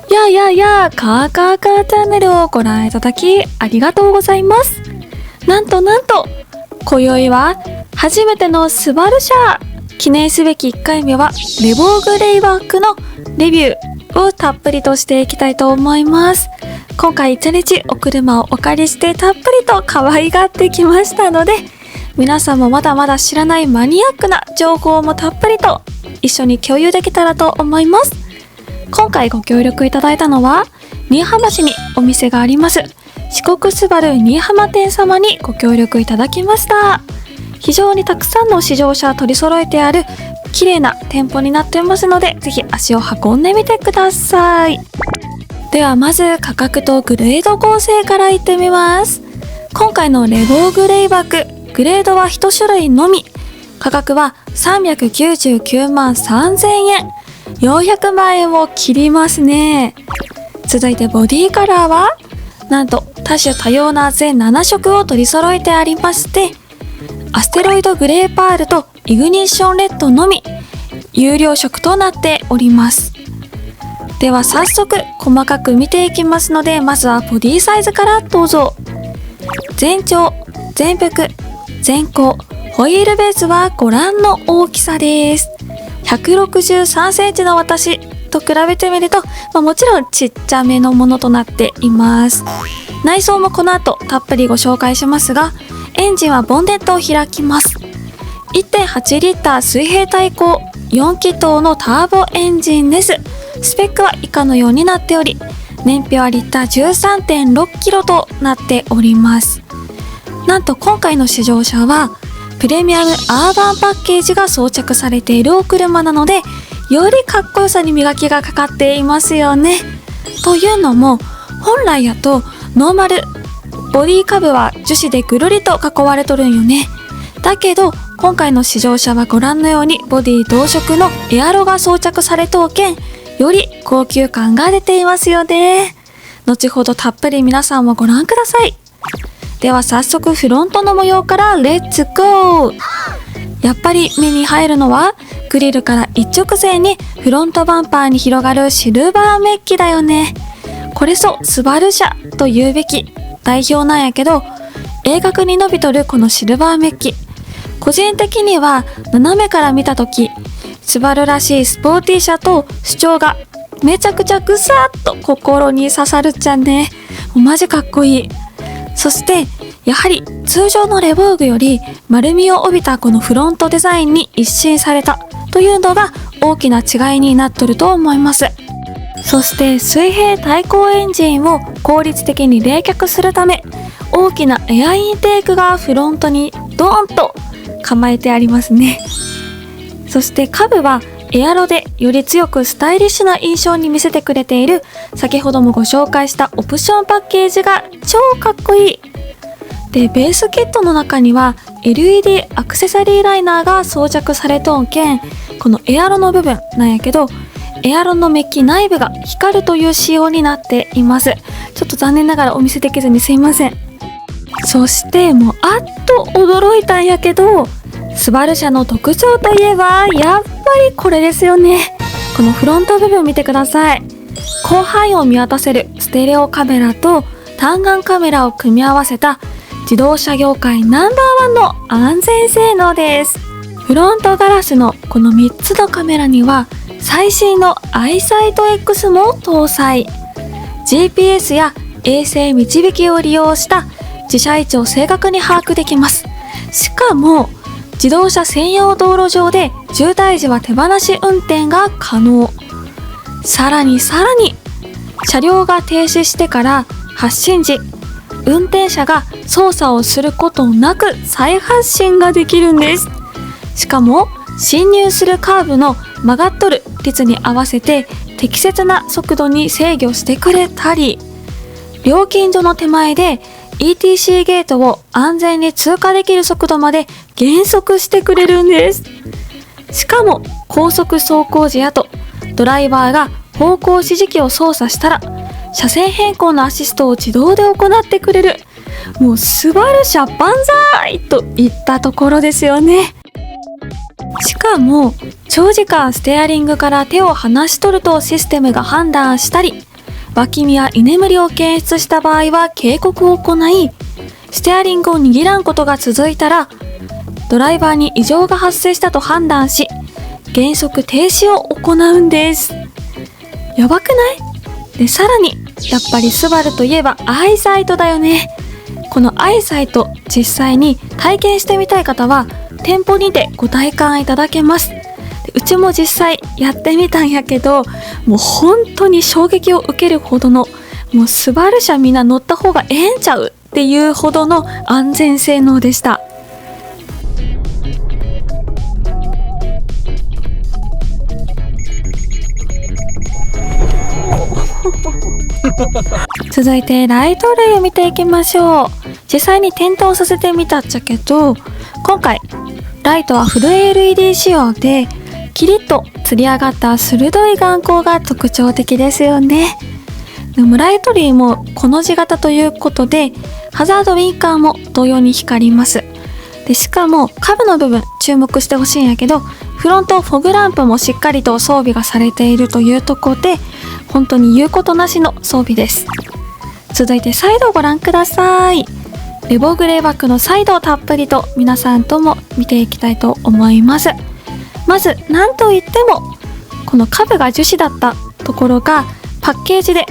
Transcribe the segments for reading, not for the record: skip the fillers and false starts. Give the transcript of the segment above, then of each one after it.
カーカーカーチャンネルをご覧いただきありがとうございます。なんと今宵は初めてのスバル車記念すべき1回目はレボーグレイバックのレビューをたっぷりとしていきたいと思います。今回1日お車をお借りしてたっぷりと可愛がってきましたので、皆さんもまだまだ知らないマニアックな情報もたっぷりと一緒に共有できたらと思います。今回ご協力いただいたのは新居浜市にお店があります四国スバル新居浜店様にご協力いただきました。非常にたくさんの試乗車取り揃えてある綺麗な店舗になっていますので、ぜひ足を運んでみてください。ではまず価格とグレード構成からいってみます。今回のレボーグレイバックグレードは1種類のみ、価格は399万3000円、400万円を切りますね。続いてボディカラーはなんと多種多様な全7色を取り揃えてありまして、アステロイドグレーパールとイグニッションレッドのみ有料色となっております。では早速細かく見ていきますので、まずはボディサイズからどうぞ。全長、全幅、全高、ホイールベースはご覧の大きさです。163センチの私と比べてみると、もちろんちっちゃめのものとなっています。内装もこの後たっぷりご紹介しますが、エンジンはボンネットを開きます。 1.8 リッター水平対向4気筒のターボエンジンです。スペックは以下のようになっており、燃費はリッター 13.6 キロとなっております。なんと今回の試乗車はプレミアムアーバンパッケージが装着されているお車なので、よりかっこよさに磨きがかかっていますよね。というのも本来やとノーマルボディカブは樹脂でぐるりと囲われとるんよね。だけど今回の試乗車はご覧のようにボディ同色のエアロが装着されとうけん、より高級感が出ていますよね。後ほどたっぷり皆さんもご覧ください。では早速フロントの模様からレッツゴー。やっぱり目に入るのはグリルから一直線にフロントバンパーに広がるシルバーメッキだよね。これぞスバル車と言うべき代表なんやけど、鋭角に伸びとるこのシルバーメッキ、個人的には斜めから見た時スバルらしいスポーティー車と主張がめちゃくちゃぐさっと心に刺さるっちゃね。マジかっこいい。そしてやはり通常のレボーグより丸みを帯びたこのフロントデザインに一新されたというのが大きな違いになっとると思います。そして水平対向エンジンを効率的に冷却するため、大きなエアインテークがフロントにドーンと構えてありますね。そして下部はエアロでより強くスタイリッシュな印象に見せてくれている、先ほどもご紹介したオプションパッケージが超かっこいい。でベースキットの中には LED アクセサリーライナーが装着されとんけん、このエアロの部分なんやけど、エアロのメッキ内部が光るという仕様になっています。ちょっと残念ながらお見せできずにすいません。そしてもうあっと驚いたんやけど、スバル車の特徴といえばやっぱりこれですよね。このフロント部分見てください。広範囲を見渡せるステレオカメラと単眼カメラを組み合わせた自動車業界ナンバーワンの安全性能です。フロントガラスのこの3つのカメラには最新のアイサイト X も搭載。 GPS や衛星導きを利用した自社位置を正確に把握できます。しかも自動車専用道路上で渋滞時は手放し運転が可能。さらに車両が停止してから発進時、運転者が操作をすることなく再発進ができるんです。しかも進入するカーブの曲がっとる率に合わせて適切な速度に制御してくれたり、料金所の手前で ETC ゲートを安全に通過できる速度まで減速してくれるんです。しかも高速走行時やとドライバーが方向指示器を操作したら車線変更のアシストを自動で行ってくれる。もうスバル車万歳といったところですよね。しかも長時間ステアリングから手を離しとるとシステムが判断したり、脇見や居眠りを検出した場合は警告を行い、ステアリングを握らんことが続いたら、ドライバーに異常が発生したと判断し、減速停止を行うんです。やばくない？で、さらに、やっぱりスバルといえばアイサイトだよね。このアイサイト、実際に体験してみたい方は、店舗にてご体感いただけます。うちも実際やってみたんやけど、もう本当に衝撃を受けるほどの、もうスバル車みんな乗った方がええんちゃうっていうほどの安全性能でした。続いてライト類を見ていきましょう。実際に点灯させてみたっちゃけど、今回ライトはフル LED 仕様でキリッとつり上がった鋭い眼光が特徴的ですよね。でもライト類もこの字型ということで、ハザードウィンカーも同様に光ります。で、しかも下部の部分注目してほしいんやけど、フロントフォグランプもしっかりと装備がされているというところで、本当に言うことなしの装備です。続いてサイドをご覧ください。レボグレーバックのサイドをたっぷりと皆さんとも見ていきたいと思います。まず何といってもこの下部が樹脂だったところがパッケージで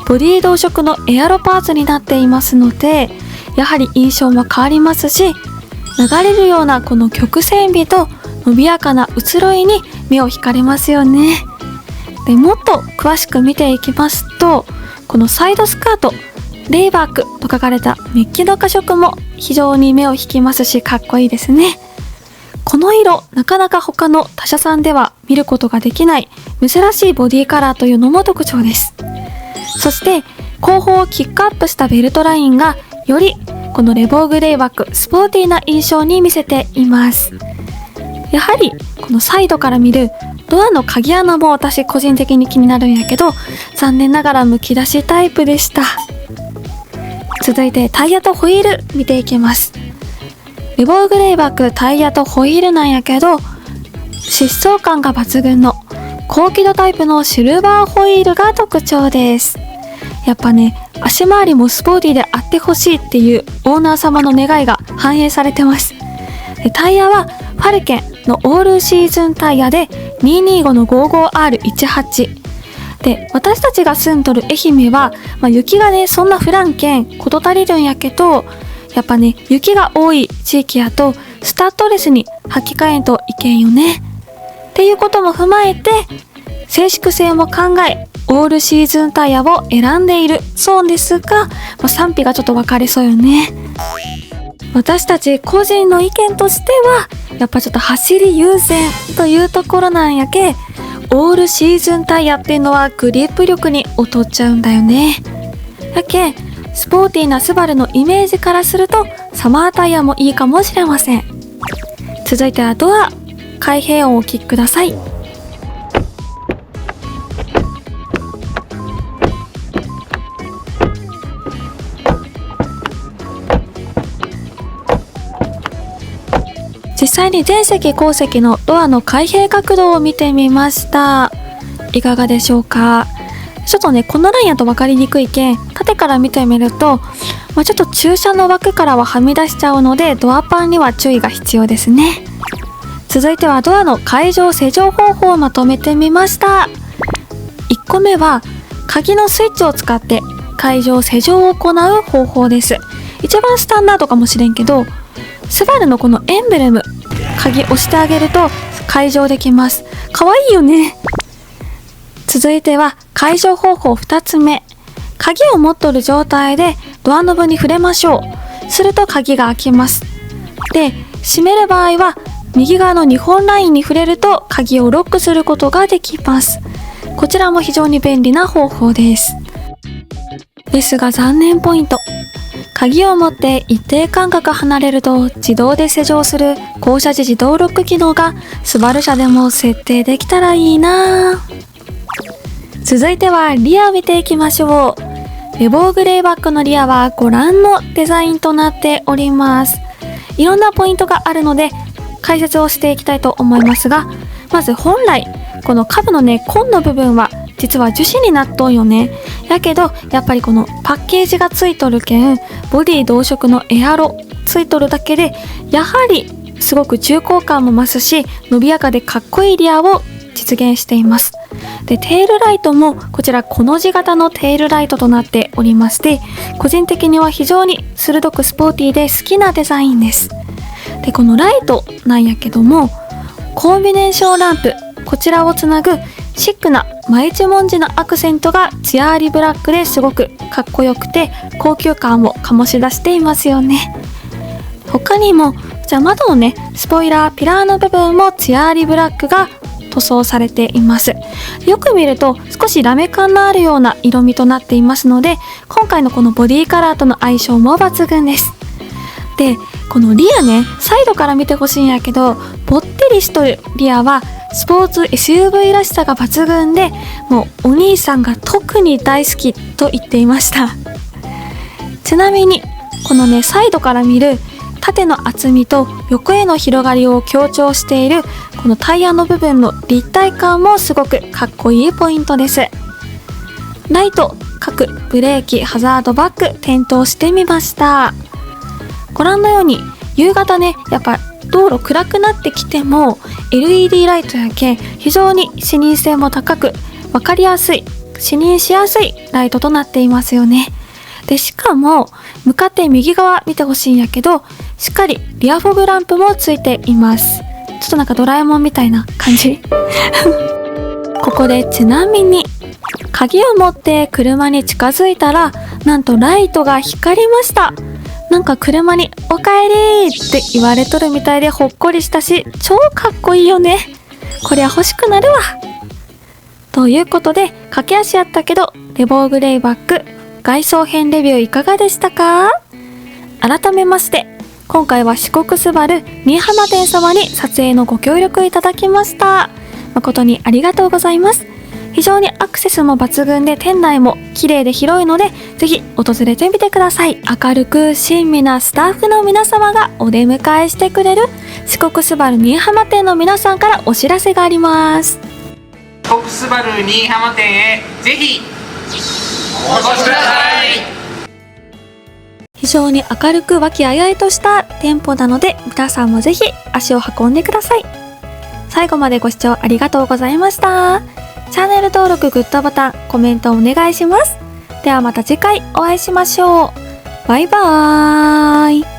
ボディ同色のエアロパーツになっていますので、やはり印象も変わりますし、流れるようなこの曲線美と伸びやかな移ろいに目を惹かれますよね。で、もっと詳しく見ていきますと、このサイドスカート、レイバークと書かれたメッキの化色も非常に目を引きますし、かっこいいですね。この色、なかなか他の他社さんでは見ることができない珍しいボディカラーというのも特徴です。そして後方をキックアップしたベルトラインがよりこのレボーグレイバックスポーティーな印象に見せています。やはりこのサイドから見るドアの鍵穴も私個人的に気になるんやけど、残念ながらむき出しタイプでした。続いてタイヤとホイール見ていきます。レボーグレイバックタイヤとホイールなんやけど、疾走感が抜群の高輝度タイプのシルバーホイールが特徴です。やっぱね、足回りもスポーティーであってほしいっていうオーナー様の願いが反映されてます。で、タイヤはファルケンのオールシーズンタイヤで225の 55R18 で、私たちが住んどる愛媛は、雪がねそんな降らんけん事足りるんやけど、やっぱね雪が多い地域やとスタッドレスに履き替えんといけんよねっていうことも踏まえて、静粛性も考えオールシーズンタイヤを選んでいるそうですが、賛否がちょっと分かれそうよね。私たち個人の意見としてはやっぱちょっと走り優先というところなんやけ、オールシーズンタイヤっていうのはグリップ力に劣っちゃうんだよね。やけスポーティーなスバルのイメージからするとサマータイヤもいいかもしれません。続いてはドア開閉音をお聞きください。実際に前席後席のドアの開閉角度を見てみました。いかがでしょうか。ちょっとねこのラインやと分かりにくいけん縦から見てみると、ちょっと駐車の枠からははみ出しちゃうのでドアパンには注意が必要ですね。続いてはドアの開錠施錠方法をまとめてみました。1個目は鍵のスイッチを使って開錠施錠を行う方法です。一番スタンダードかもしれんけど、スバルのこのエンブレム、鍵押してあげると開錠できます。かわいいよね。続いては開錠方法2つ目。鍵を持っとる状態でドアノブに触れましょう。すると鍵が開きます。で、閉める場合は右側の2本ラインに触れると鍵をロックすることができます。こちらも非常に便利な方法です。ですが残念ポイント。鍵を持って一定間隔離れると自動で施錠する降車時自動ロック機能がスバル車でも設定できたらいいな。続いてはリアを見ていきましょう。レボーグレイバックのリアはご覧のデザインとなっております。いろんなポイントがあるので解説をしていきたいと思いますが、まず本来この下部のねコンの部分は実は樹脂になっとんよね。やけどやっぱりこのパッケージがついとるけん、ボディ同色のエアロついとるだけでやはりすごく重厚感も増すし、伸びやかでかっこいいリアを実現しています。で、テールライトもこちらコの字型のテールライトとなっておりまして、個人的には非常に鋭くスポーティーで好きなデザインです。で、このライトなんやけども、コンビネーションランプ、こちらをつなぐシックな真一文字のアクセントがツヤありブラックですごくかっこよくて高級感を醸し出していますよね。他にも窓のね、スポイラーピラーの部分もツヤありブラックが塗装されています。よく見ると少しラメ感のあるような色味となっていますので、今回のこのボディカラーとの相性も抜群です。で、このリアね、サイドから見てほしいんやけど、ぼってりしとるリアはスポーツ SUV らしさが抜群で、もうお兄さんが特に大好きと言っていました。ちなみにこのね、サイドから見る縦の厚みと横への広がりを強調しているこのタイヤの部分の立体感もすごくかっこいいポイントです。ライト、各ブレーキ、ハザードバック点灯してみました。ご覧のように夕方ね、やっぱ道路暗くなってきても LED ライトやけ非常に視認性も高く分かりやすい、視認しやすいライトとなっていますよね。で、しかも向かって右側見てほしいんやけど、しっかりリアフォグランプもついています。ちょっとなんかドラえもんみたいな感じここでちなみに鍵を持って車に近づいたら、なんとライトが光りました。なんか車におかえりって言われとるみたいでほっこりしたし、超かっこいいよね。こりゃ欲しくなるわ。ということで、駆け足やったけどレボーグレイバック外装編レビューいかがでしたか？改めまして今回は四国スバル新居浜店様に撮影のご協力いただきました。誠にありがとうございます。非常にアクセスも抜群で店内も綺麗で広いので、ぜひ訪れてみてください。明るく親身なスタッフの皆様がお出迎えしてくれる四国スバル新居浜店の皆さんからお知らせがあります。四国スバル新居浜店へぜひお越しください。非常に明るく和気あいあいとした店舗なので、皆さんもぜひ足を運んでください。最後までご視聴ありがとうございました。チャンネル登録、グッドボタン、コメントお願いします。ではまた次回お会いしましょう。バイバーイ。